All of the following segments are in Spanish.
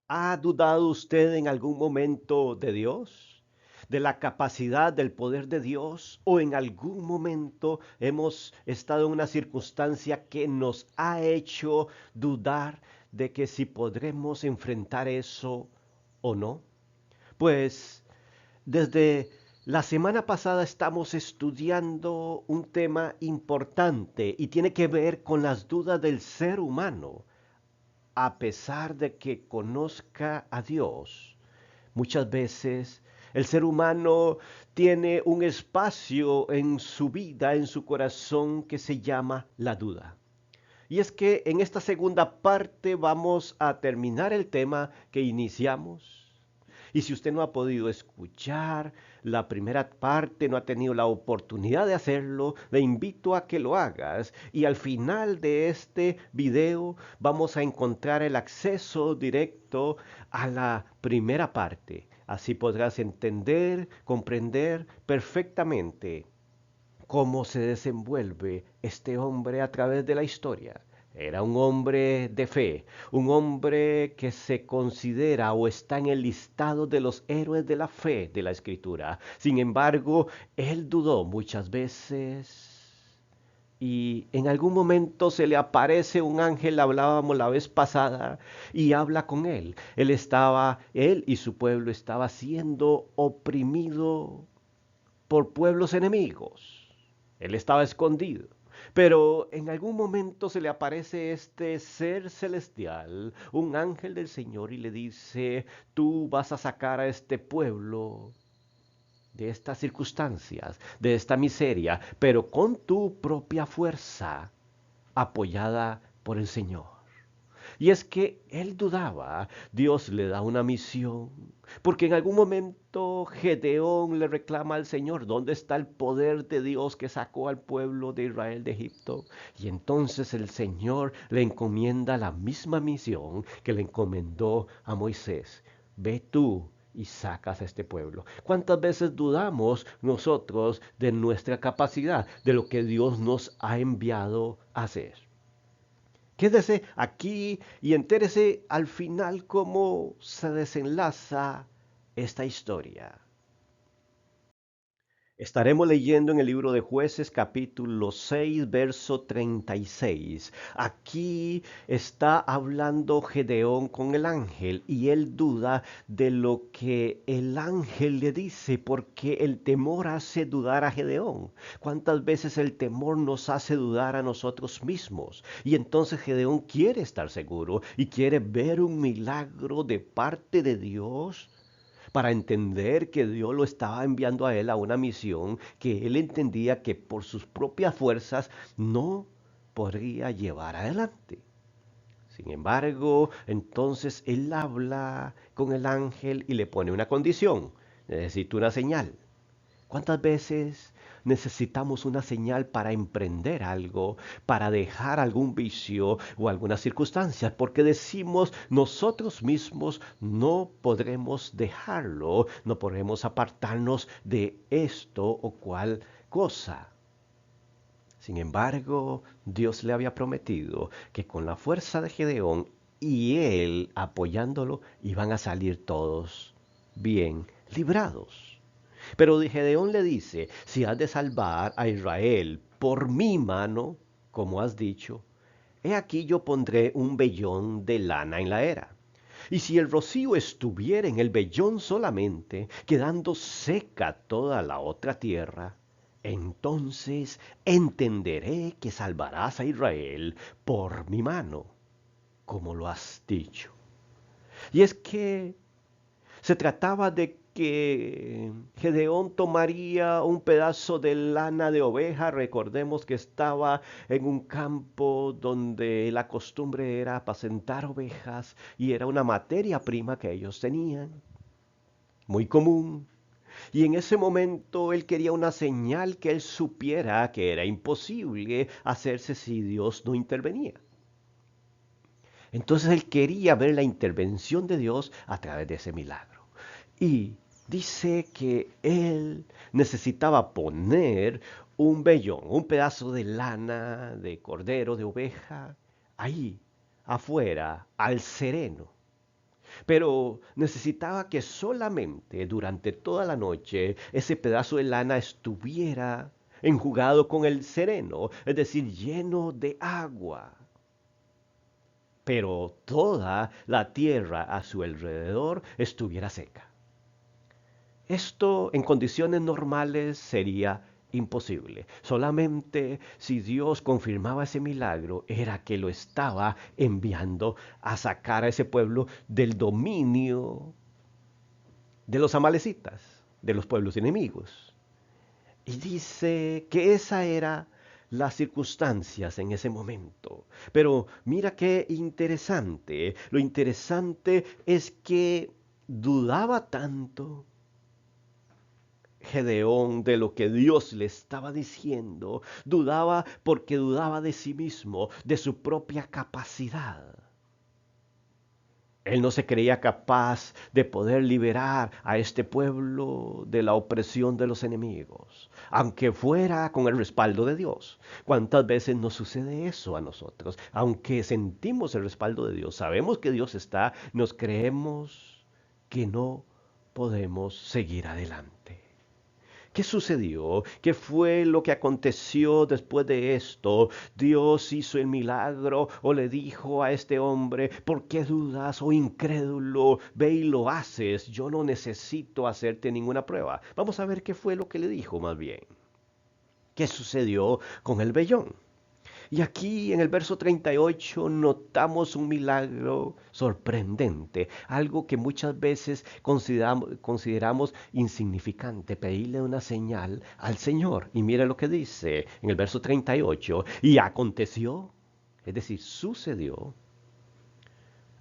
¿Ha dudado usted en algún momento de Dios? ¿De la capacidad del poder de Dios? ¿O en algún momento hemos estado en una circunstancia que nos ha hecho dudar de que si podremos enfrentar eso o no? Pues desde la semana pasada estamos estudiando un tema importante y tiene que ver con las dudas del ser humano. A pesar de que conozca a Dios, muchas veces el ser humano tiene un espacio en su vida, en su corazón, que se llama la duda. Y es que en esta segunda parte vamos a terminar el tema que iniciamos. Y si usted no ha podido escuchar la primera parte, no ha tenido la oportunidad de hacerlo, le invito a que lo hagas. Y al final de este video vamos a encontrar el acceso directo a la primera parte. Así podrás entender, comprender perfectamente cómo se desenvuelve este hombre a través de la historia. Era un hombre de fe, un hombre que se considera o está en el listado de los héroes de la fe de la Escritura. Sin embargo, él dudó muchas veces y en algún momento se le aparece un ángel, hablábamos la vez pasada, y habla con él. Él y su pueblo estaba siendo oprimido por pueblos enemigos. Él estaba escondido. Pero en algún momento se le aparece este ser celestial, un ángel del Señor, y le dice, tú vas a sacar a este pueblo de estas circunstancias, de esta miseria, pero con tu propia fuerza, apoyada por el Señor. Y es que él dudaba, Dios le da una misión, porque en algún momento Gedeón le reclama al Señor, ¿dónde está el poder de Dios que sacó al pueblo de Israel de Egipto? Y entonces el Señor le encomienda la misma misión que le encomendó a Moisés. Ve tú y sacas a este pueblo. ¿Cuántas veces dudamos nosotros de nuestra capacidad, de lo que Dios nos ha enviado a hacer? Quédese aquí y entérese al final cómo se desenlaza esta historia. Estaremos leyendo en el libro de Jueces capítulo 6, verso 36. Aquí está hablando Gedeón con el ángel y él duda de lo que el ángel le dice porque el temor hace dudar a Gedeón. ¿Cuántas veces el temor nos hace dudar a nosotros mismos? Y entonces Gedeón quiere estar seguro y quiere ver un milagro de parte de Dios para entender que Dios lo estaba enviando a él a una misión que él entendía que por sus propias fuerzas no podría llevar adelante. Sin embargo, entonces él habla con el ángel y le pone una condición. Necesito una señal. ¿Cuántas veces necesitamos una señal para emprender algo, para dejar algún vicio o alguna circunstancia? Porque decimos nosotros mismos no podremos dejarlo, no podremos apartarnos de esto o cual cosa. Sin embargo, Dios le había prometido que con la fuerza de Gedeón y él apoyándolo iban a salir todos bien librados. Pero Gedeón le dice, si has de salvar a Israel por mi mano, como has dicho, he aquí yo pondré un vellón de lana en la era. Y si el rocío estuviera en el vellón solamente, quedando seca toda la otra tierra, entonces entenderé que salvarás a Israel por mi mano, como lo has dicho. Y es que se trataba de que Gedeón tomaría un pedazo de lana de oveja. Recordemos que estaba en un campo donde la costumbre era apacentar ovejas y era una materia prima que ellos tenían, muy común. Y en ese momento él quería una señal que él supiera que era imposible hacerse si Dios no intervenía. Entonces él quería ver la intervención de Dios a través de ese milagro. Y dice que él necesitaba poner un vellón, un pedazo de lana, de cordero, de oveja, ahí, afuera, al sereno. pero necesitaba que solamente durante toda la noche ese pedazo de lana estuviera enjugado con el sereno, es decir, lleno de agua. Pero toda la tierra a su alrededor estuviera seca. Esto en condiciones normales sería imposible. Solamente si Dios confirmaba ese milagro era que lo estaba enviando a sacar a ese pueblo del dominio de los amalecitas, de los pueblos enemigos. Y dice que esa era las circunstancias en ese momento. Pero mira qué interesante. Lo interesante es que dudaba tanto Gedeón de lo que Dios le estaba diciendo. Dudaba porque dudaba de sí mismo, de su propia capacidad. Él no se creía capaz de poder liberar a este pueblo de la opresión de los enemigos, aunque fuera con el respaldo de Dios. ¿Cuántas veces nos sucede eso a nosotros? Aunque sentimos el respaldo de Dios, sabemos que Dios está, nos creemos que no podemos seguir adelante. ¿Qué sucedió? ¿Qué fue lo que aconteció después de esto? ¿Dios hizo el milagro o le dijo a este hombre, ¿por qué dudas, oh incrédulo? Ve y lo haces, yo no necesito hacerte ninguna prueba. Vamos a ver qué fue lo que le dijo más bien. ¿Qué sucedió con el vellón? Y aquí en el verso 38 notamos un milagro sorprendente, algo que muchas veces consideramos insignificante, pedirle una señal al Señor. Y mira lo que dice en el verso 38, y aconteció, es decir, sucedió.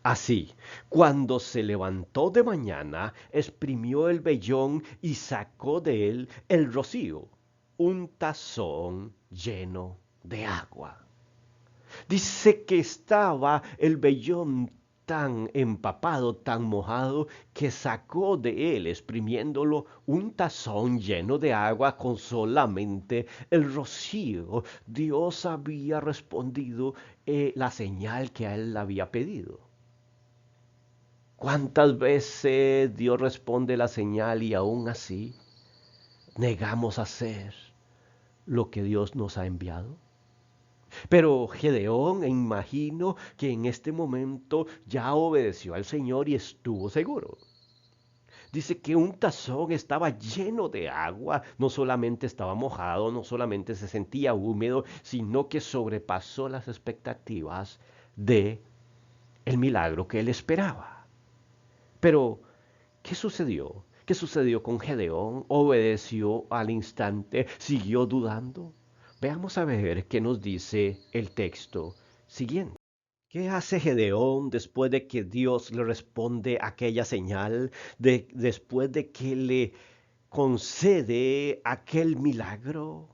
Así, cuando se levantó de mañana, exprimió el vellón y sacó de él el rocío, un tazón lleno de agua. Dice que estaba el vellón tan empapado, tan mojado, que sacó de él, exprimiéndolo, un tazón lleno de agua con solamente el rocío. Dios había respondido la señal que a él había pedido. ¿Cuántas veces Dios responde la señal y aún así negamos hacer lo que Dios nos ha enviado? Pero Gedeón, imagino que en este momento ya obedeció al Señor y estuvo seguro. Dice que un tazón estaba lleno de agua, no solamente estaba mojado, no solamente se sentía húmedo, sino que sobrepasó las expectativas de el milagro que él esperaba. Pero, ¿qué sucedió? ¿Qué sucedió con Gedeón? ¿Obedeció al instante? ¿Siguió dudando? Veamos a ver qué nos dice el texto siguiente. ¿Qué hace Gedeón después de que Dios le responde aquella señal, después de que le concede aquel milagro?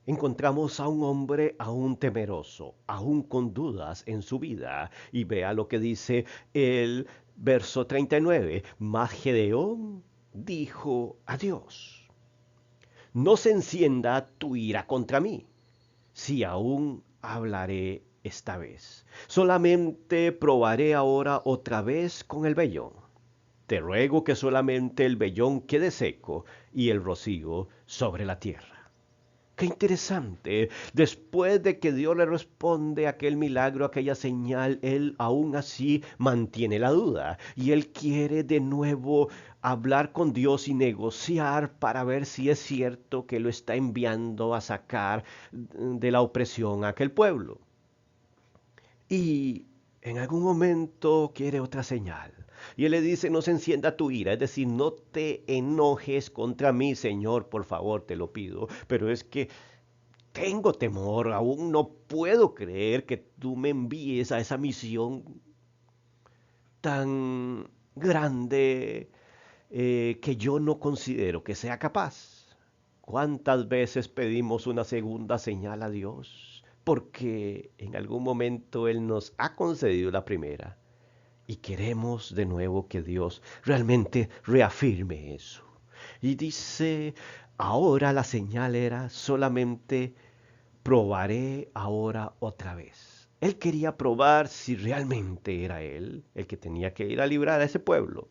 Encontramos a un hombre aún temeroso, aún con dudas en su vida. Y vea lo que dice el verso 39. Mas Gedeón dijo a Dios, no se encienda tu ira contra mí, si aún hablaré esta vez. Solamente probaré ahora otra vez con el vellón. Te ruego que solamente el vellón quede seco y el rocío sobre la tierra. Qué interesante. Después de que Dios le responde aquel milagro, aquella señal, él aún así mantiene la duda. Y él quiere de nuevo hablar con Dios y negociar para ver si es cierto que lo está enviando a sacar de la opresión a aquel pueblo. Y en algún momento quiere otra señal. Y él le dice, no se encienda tu ira, es decir, no te enojes contra mí, Señor, por favor, te lo pido. Pero es que tengo temor, aún no puedo creer que tú me envíes a esa misión tan grande que yo no considero que sea capaz. ¿Cuántas veces pedimos una segunda señal a Dios? Porque en algún momento Él nos ha concedido la primera y queremos de nuevo que Dios realmente reafirme eso. Y dice, ahora la señal era solamente probaré ahora otra vez. Él quería probar si realmente era él el que tenía que ir a librar a ese pueblo.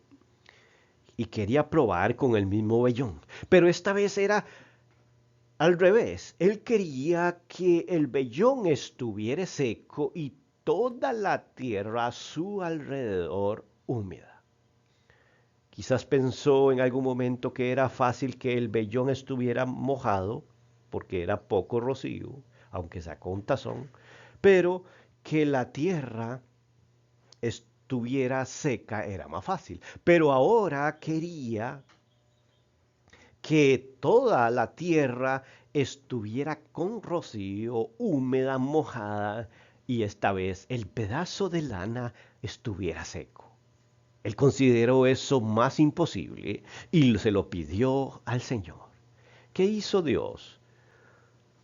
Y quería probar con el mismo vellón. Pero esta vez era al revés. Él quería que el vellón estuviera seco y toda la tierra a su alrededor húmeda. Quizás pensó en algún momento que era fácil que el vellón estuviera mojado, porque era poco rocío, aunque sacó un tazón, pero que la tierra estuviera seca era más fácil. Pero ahora quería que toda la tierra estuviera con rocío, húmeda, mojada, y esta vez el pedazo de lana estuviera seco. Él consideró eso más imposible y se lo pidió al Señor. ¿Qué hizo Dios?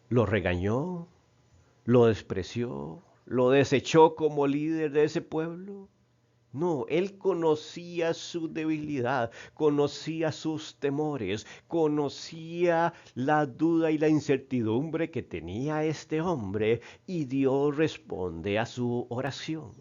¿Lo regañó? ¿Lo despreció? ¿Lo desechó como líder de ese pueblo? No, él conocía su debilidad, conocía sus temores, conocía la duda y la incertidumbre que tenía este hombre, y Dios responde a su oración.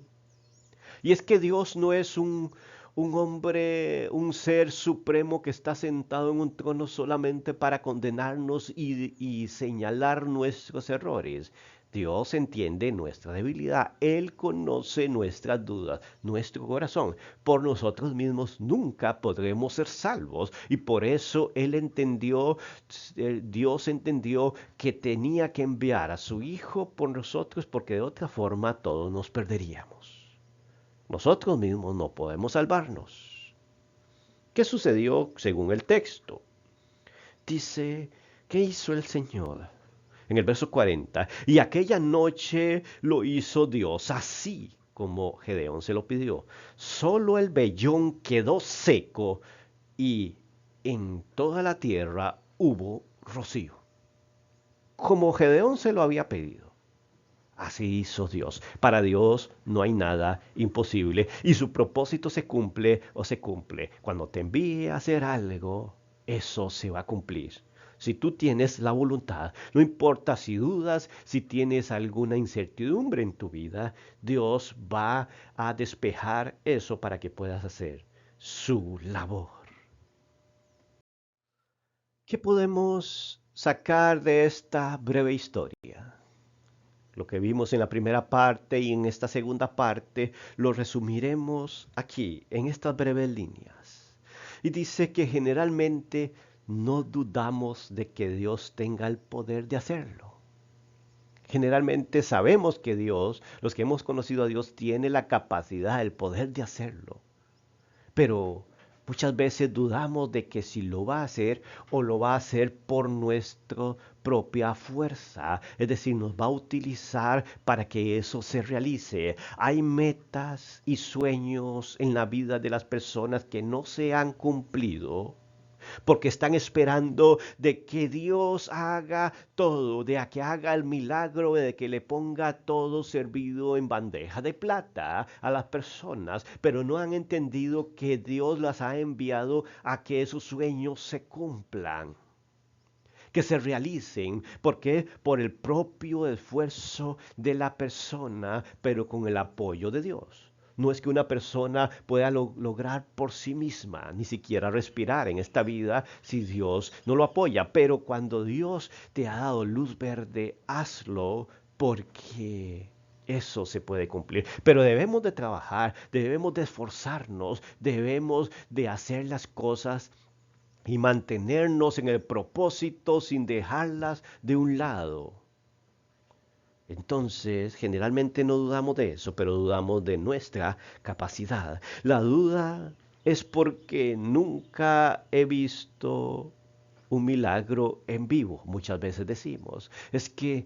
Y es que Dios no es un hombre, un ser supremo que está sentado en un trono solamente para condenarnos y señalar nuestros errores. Dios entiende nuestra debilidad. Él conoce nuestras dudas, nuestro corazón. Por nosotros mismos nunca podremos ser salvos. Y por eso Dios entendió que tenía que enviar a su Hijo por nosotros, porque de otra forma todos nos perderíamos. Nosotros mismos no podemos salvarnos. ¿Qué sucedió según el texto? Dice, ¿qué hizo el Señor? En el verso 40, y aquella noche lo hizo Dios así como Gedeón se lo pidió. Solo el vellón quedó seco y en toda la tierra hubo rocío, como Gedeón se lo había pedido. Así hizo Dios. Para Dios no hay nada imposible y su propósito se cumple o se cumple. Cuando te envíe a hacer algo, eso se va a cumplir. Si tú tienes la voluntad, no importa si dudas, si tienes alguna incertidumbre en tu vida, Dios va a despejar eso para que puedas hacer su labor. ¿Qué podemos sacar de esta breve historia? Lo que vimos en la primera parte y en esta segunda parte lo resumiremos aquí, en estas breves líneas. Y dice que generalmente no dudamos de que Dios tenga el poder de hacerlo. Generalmente sabemos que Dios, los que hemos conocido a Dios, tiene la capacidad, el poder de hacerlo. Pero muchas veces dudamos de que si lo va a hacer o lo va a hacer por nuestra propia fuerza. Es decir, nos va a utilizar para que eso se realice. Hay metas y sueños en la vida de las personas que no se han cumplido porque están esperando de que Dios haga todo, de que haga el milagro, de que le ponga todo servido en bandeja de plata a las personas, pero no han entendido que Dios las ha enviado a que esos sueños se cumplan, que se realicen, porque por el propio esfuerzo de la persona, pero con el apoyo de Dios. No es que una persona pueda lograr por sí misma, ni siquiera respirar en esta vida si Dios no lo apoya. Pero cuando Dios te ha dado luz verde, hazlo porque eso se puede cumplir. Pero debemos de trabajar, debemos de esforzarnos, debemos de hacer las cosas y mantenernos en el propósito sin dejarlas de un lado. Entonces, generalmente no dudamos de eso, pero dudamos de nuestra capacidad. La duda es porque nunca he visto un milagro en vivo. Muchas veces decimos, es que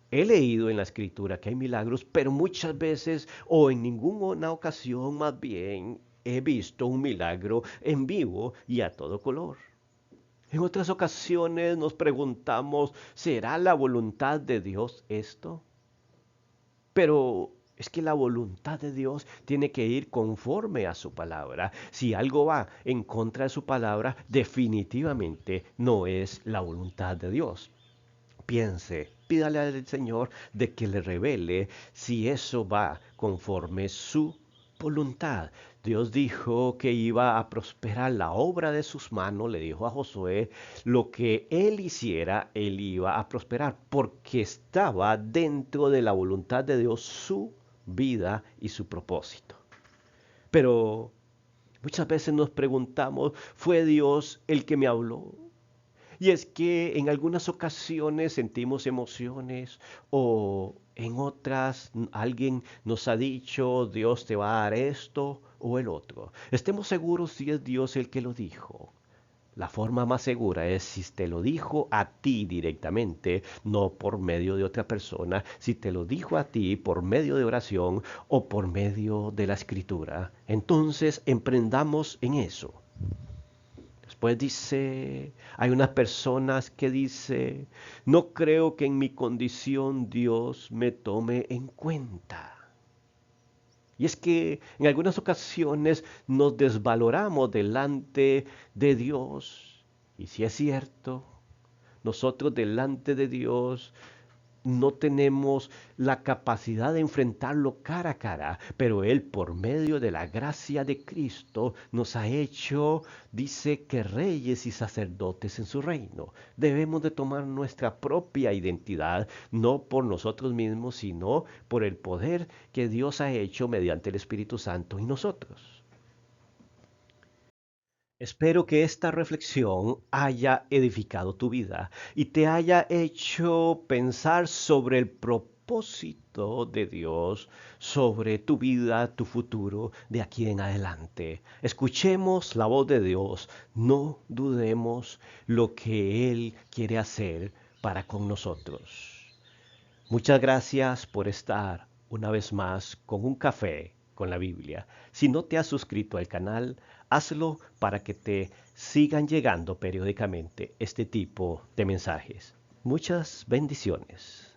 he leído en la escritura que hay milagros, pero muchas veces o en ninguna ocasión más bien he visto un milagro en vivo y a todo color. En otras ocasiones nos preguntamos, ¿será la voluntad de Dios esto? Pero es que la voluntad de Dios tiene que ir conforme a su palabra. Si algo va en contra de su palabra, definitivamente no es la voluntad de Dios. Piense, pídale al Señor de que le revele si eso va conforme su voluntad. Dios dijo que iba a prosperar la obra de sus manos, le dijo a Josué, lo que él hiciera, él iba a prosperar, porque estaba dentro de la voluntad de Dios su vida y su propósito. Pero muchas veces nos preguntamos, ¿fue Dios el que me habló? Y es que en algunas ocasiones sentimos emociones o en otras alguien nos ha dicho Dios te va a dar esto o el otro. Estemos seguros si es Dios el que lo dijo. La forma más segura es si te lo dijo a ti directamente, no por medio de otra persona, si te lo dijo a ti por medio de oración o por medio de la escritura. Entonces emprendamos en eso. Después dice, hay unas personas que dice, no creo que en mi condición Dios me tome en cuenta. Y es que en algunas ocasiones nos desvaloramos delante de Dios. Y si es cierto, nosotros delante de Dios no tenemos la capacidad de enfrentarlo cara a cara, pero Él por medio de la gracia de Cristo nos ha hecho, dice, que reyes y sacerdotes en su reino. Debemos de tomar nuestra propia identidad, no por nosotros mismos, sino por el poder que Dios ha hecho mediante el Espíritu Santo en nosotros. Espero que esta reflexión haya edificado tu vida y te haya hecho pensar sobre el propósito de Dios, sobre tu vida, tu futuro de aquí en adelante. Escuchemos la voz de Dios, no dudemos lo que Él quiere hacer para con nosotros. Muchas gracias por estar una vez más con un café con la Biblia. Si no te has suscrito al canal, hazlo para que te sigan llegando periódicamente este tipo de mensajes. Muchas bendiciones.